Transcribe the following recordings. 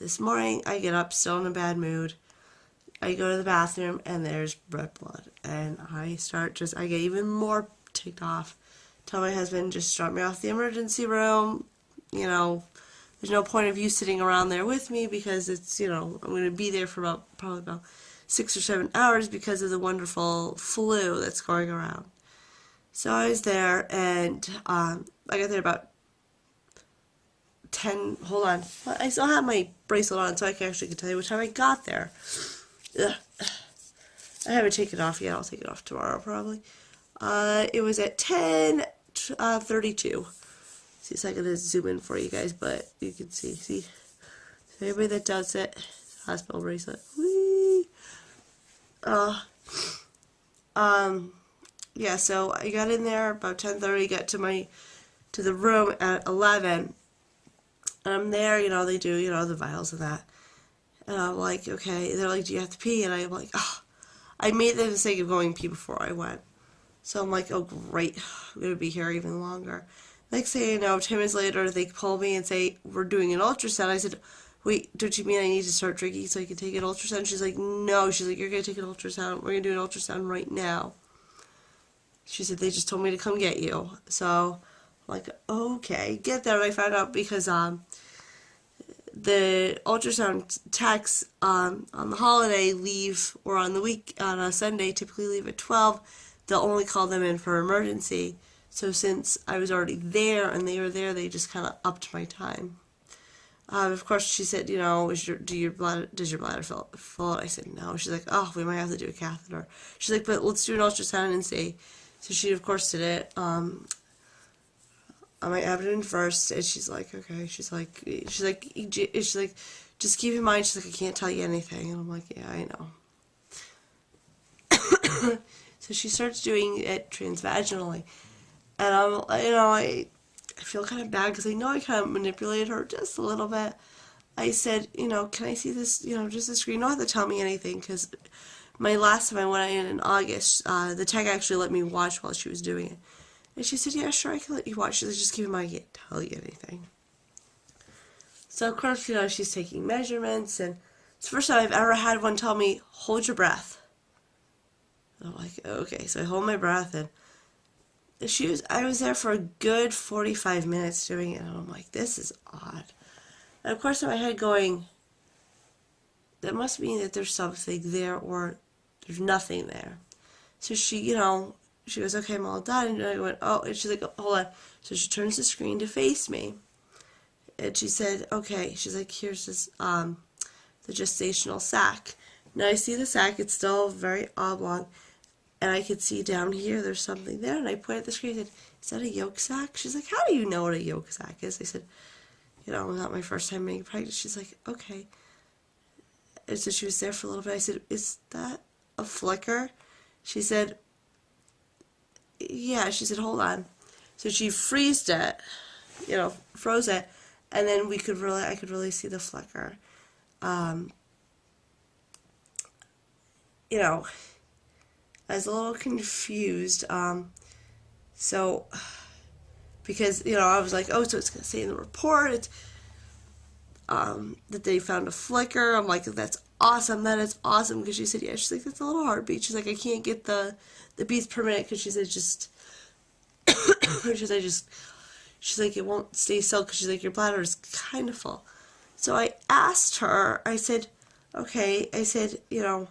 this morning I get up still in a bad mood. I go to the bathroom and there's red blood. And I get even more ticked off. Tell my husband, just drop me off the emergency room. You know, there's no point of you sitting around there with me because it's, you know, I'm going to be there for probably about 6 or 7 hours because of the wonderful flu that's going around. So I was there, and I got there about 10, hold on, I still have my bracelet on, so I can tell you what time I got there. Ugh. I haven't taken it off yet. I'll take it off tomorrow, probably. It was at 10:32. See, so I gotta zoom in for you guys, but you can see. So everybody that does it, hospital bracelet. Whee! Yeah, so I got in there about 10:30, got to the room at 11, and I'm there, you know, they do, you know, the vials and that, and I'm like, okay, they're like, do you have to pee? And I'm like, oh, I made the mistake of going pee before I went, so I'm like, oh great, I'm gonna be here even longer. Next thing you know, 10 minutes later, they call me and say, we're doing an ultrasound. I said, wait, don't you mean I need to start drinking so I can take an ultrasound? She's like, no. She's like, you're going to take an ultrasound. We're going to do an ultrasound right now. She said, they just told me to come get you. So I'm like, okay. Get there, and I found out because the ultrasound techs on the holiday leave, or on the week, on a Sunday, typically leave at 12. They'll only call them in for emergency. So since I was already there and they were there, they just kind of upped my time. Of course, she said, you know, does your bladder fill out? I said, no. She's like, oh, we might have to do a catheter. She's like, but let's do an ultrasound and see. So she, of course, did it on my abdomen first, and she's like, okay. She's like, just keep in mind. She's like, I can't tell you anything, and I'm like, yeah, I know. So she starts doing it transvaginally. And I feel kind of bad because I know I kind of manipulated her just a little bit. I said, you know, can I see this, you know, just the screen? You don't have to tell me anything, because my last time I went in August, the tech actually let me watch while she was doing it. And she said, yeah, sure, I can let you watch. She said, just keep in mind, I can't tell you anything. So, of course, you know, she's taking measurements, and it's the first time I've ever had one tell me, hold your breath. And I'm like, okay, so I hold my breath, and I was there for a good 45 minutes doing it, and I'm like, this is odd. And of course in my head going, that must mean that there's something there, or there's nothing there. So she, you know, she goes, okay, I'm all done. And I went, oh, and she's like, hold on. So she turns the screen to face me. And she said, okay, she's like, here's this, the gestational sac. Now I see the sac, it's still very oblong. And I could see down here, there's something there. And I pointed at the screen and said, is that a yolk sac? She's like, how do you know what a yolk sac is? I said, you know, not my first time being pregnant. She's like, okay. And so she was there for a little bit. I said, is that a flicker? She said, yeah. She said, hold on. So she froze it. And then I could really see the flicker. You know, I was a little confused, so, because, you know, I was like, oh, so it's going to say in the report, that they found a flicker. I'm like, that's awesome, that is awesome, because she said, yeah, she's like, that's a little heartbeat. She's like, I can't get the beats per minute, because she said, she's like, it won't stay still, because she's like, your bladder is kind of full. So I asked her, I said, okay, I said, you know,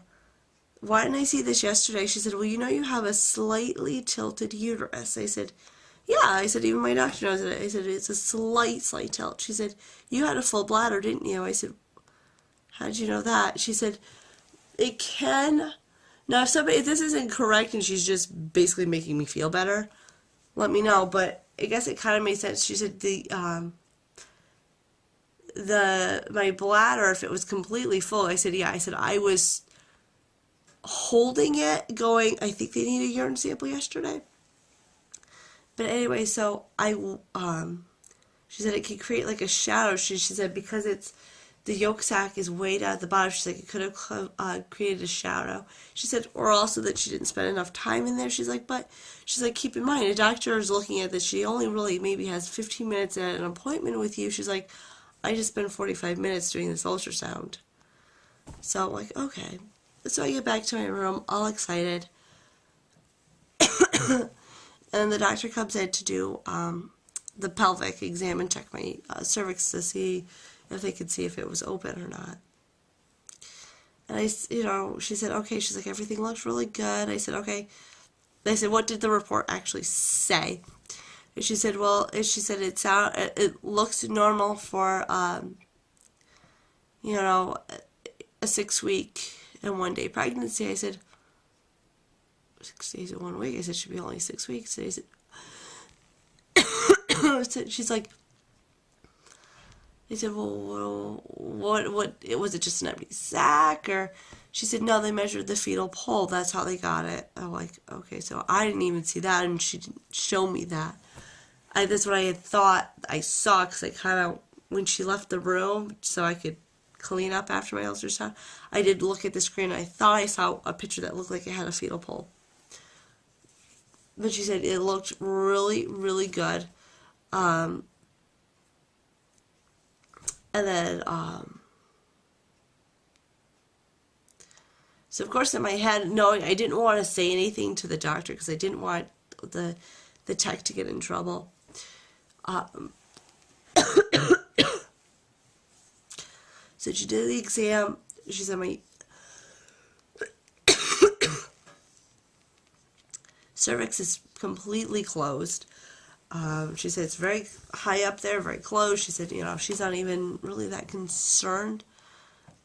why didn't I see this yesterday? She said, well, you know, you have a slightly tilted uterus. I said, yeah. I said, even my doctor knows it. I said, it's a slight tilt. She said, you had a full bladder, didn't you? I said, how did you know that? She said, it can. Now, if this isn't correct and she's just basically making me feel better, let me know. But I guess it kind of made sense. She said my bladder, if it was completely full, I said, yeah. I said, I was holding it, going, I think they need a urine sample yesterday. But anyway, so she said it could create like a shadow. She said because the yolk sac is way down at the bottom, she's like, it could have created a shadow. She said, or also that she didn't spend enough time in there. She's like, keep in mind, a doctor is looking at this. She only really maybe has 15 minutes at an appointment with you. She's like, I just spent 45 minutes doing this ultrasound. So I'm like, okay. So I get back to my room, all excited. And the doctor comes in to do the pelvic exam and check my cervix to see if they could see if it was open or not. And she said, okay. She's like, everything looks really good. I said, okay. I said, what did the report actually say? And she said, well, it looks normal for, a 6-week and 1 day pregnancy. I said, 6 days and 1 week? I said, it should be only 6 weeks. And I said, she's like, I said, well, what, was it just an empty sac? Or she said, no, they measured the fetal pole. That's how they got it. I'm like, okay, so I didn't even see that, and she didn't show me that. That's what I had thought I saw, because I kind of, when she left the room, so I could clean up after my ultrasound, I did look at the screen, and I thought I saw a picture that looked like it had a fetal pole. But she said it looked really, really good. And then, so of course in my head, knowing I didn't want to say anything to the doctor because I didn't want the tech to get in trouble. So she did the exam. She said my cervix is completely closed. She said it's very high up there, very close. She said, she's not even really that concerned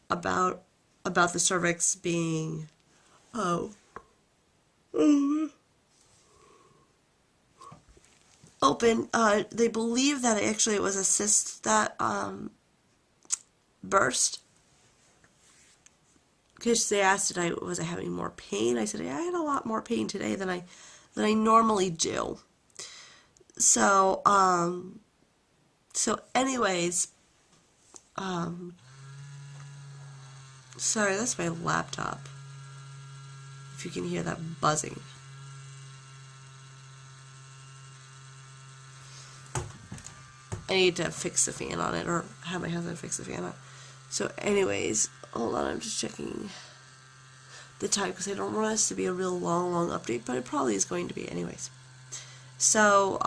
about the cervix being open. They believe that actually it was a cyst that burst. Because they asked, was I having more pain? I said, I had a lot more pain today than I normally do. So, anyways, sorry, that's my laptop. If you can hear that buzzing. I need to fix the fan on it, or have my husband fix the fan on it. So, anyways, hold on, I'm just checking the time, because I don't want this to be a real long update, but it probably is going to be anyways. So,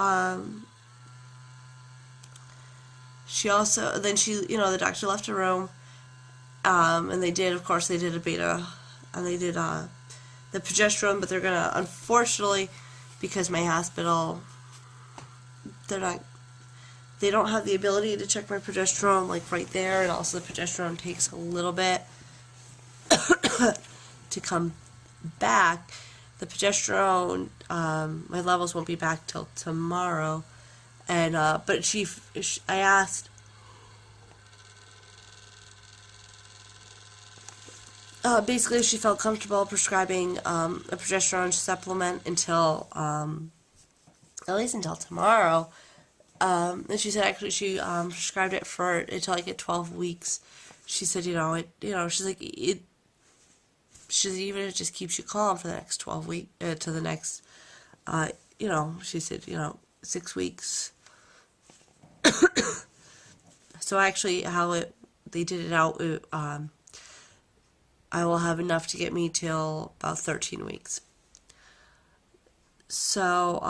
she also, then she, the doctor left her room, and they did a beta, and they did, the progesterone, but they're gonna, unfortunately, because my hospital, they don't have the ability to check my progesterone, like, right there, and also the progesterone takes a little bit to come back. The progesterone, my levels won't be back till tomorrow, and but I asked, basically, she felt comfortable prescribing a progesterone supplement until at least until tomorrow, and she said actually she prescribed it for until I get 12 weeks. She said, she's like even if it just keeps you calm for the next 12 weeks, to the next, she said, 6 weeks. So actually, they did it out, I will have enough to get me till about 13 weeks. So,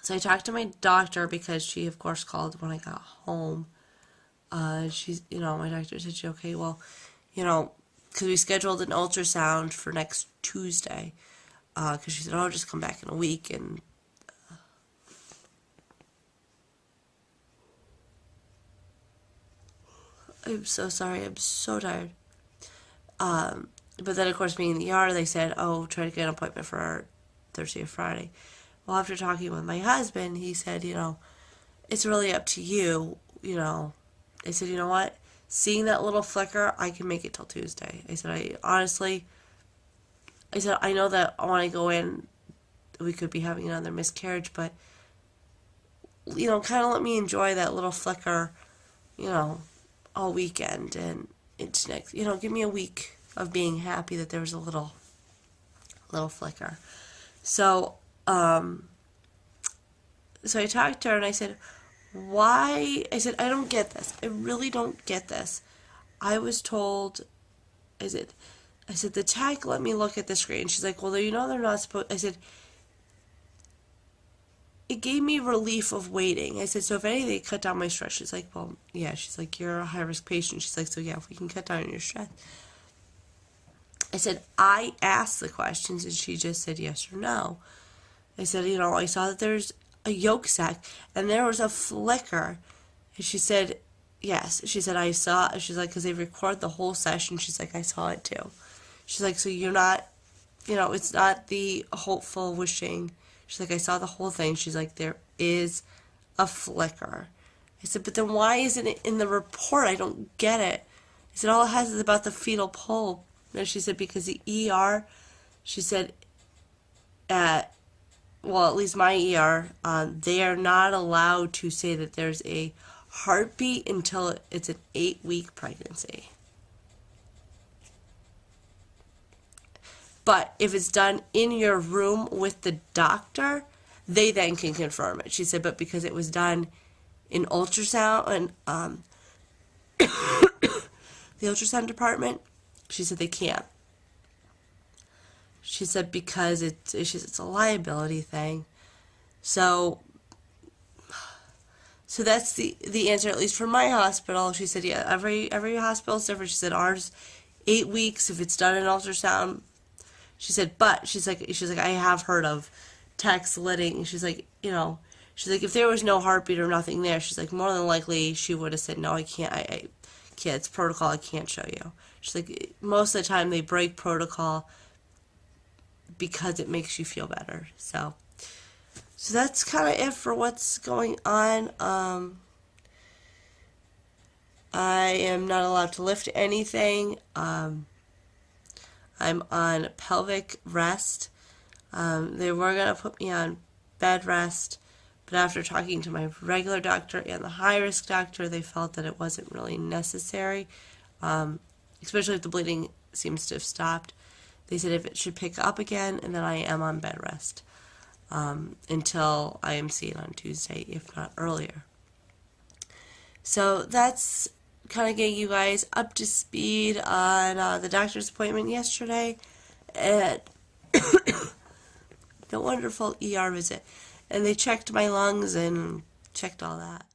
so I talked to my doctor, because she, of course, called when I got home. She's, my doctor said, okay, well, because we scheduled an ultrasound for next Tuesday, because she said, just come back in a week, and I'm so sorry, I'm so tired. But then, of course, being in the ER, they said, try to get an appointment for Thursday or Friday. Well, after talking with my husband, he said, it's really up to you, I said, you know what? Seeing that little flicker, I can make it till Tuesday. I said, I know that when I go in, we could be having another miscarriage, but, kind of let me enjoy that little flicker, all weekend, and it's next, give me a week of being happy that there was a little flicker. So, so I talked to her, and I said, why? I said, I don't get this. I really don't get this. I was told, I said, the tech let me look at the screen. She's like, well, they're not supposed, I said, it gave me relief of waiting. I said, so if anything, they cut down my stress. She's like, well, yeah. She's like, you're a high-risk patient. She's like, so yeah, if we can cut down your stress. I said, I asked the questions, and she just said yes or no. I said, I saw that there's a yolk sac, and there was a flicker. And she said, yes. She said, I saw it. She's like, because they record the whole session. She's like, I saw it too. She's like, so you're not, it's not the hopeful wishing. She's like, I saw the whole thing. She's like, there is a flicker. I said, but then why isn't it in the report? I don't get it. I said, all it has is about the fetal pulp. And she said, because the ER, she said, at least my ER, they are not allowed to say that there's a heartbeat until it's an 8-week pregnancy. But if it's done in your room with the doctor, they then can confirm it. She said, but because it was done in ultrasound and the ultrasound department, she said they can't. She said because it's a liability thing. So that's the answer, at least for my hospital. She said, yeah, every hospital is different. She said ours 8 weeks if it's done in ultrasound. She said, but she's like, I have heard of techs letting. She's like, she's like, if there was no heartbeat or nothing there, she's like, more than likely she would have said, no, I can't. I can't. It's protocol. I can't show you. She's like, most of the time they break protocol because it makes you feel better. So that's kind of it for what's going on. I am not allowed to lift anything. I'm on pelvic rest. They were going to put me on bed rest, but after talking to my regular doctor and the high-risk doctor, they felt that it wasn't really necessary, especially if the bleeding seems to have stopped. They said if it should pick up again, and then I am on bed rest until I am seen on Tuesday, if not earlier. So that's kind of getting you guys up to speed on the doctor's appointment yesterday and the wonderful ER visit. And they checked my lungs and checked all that.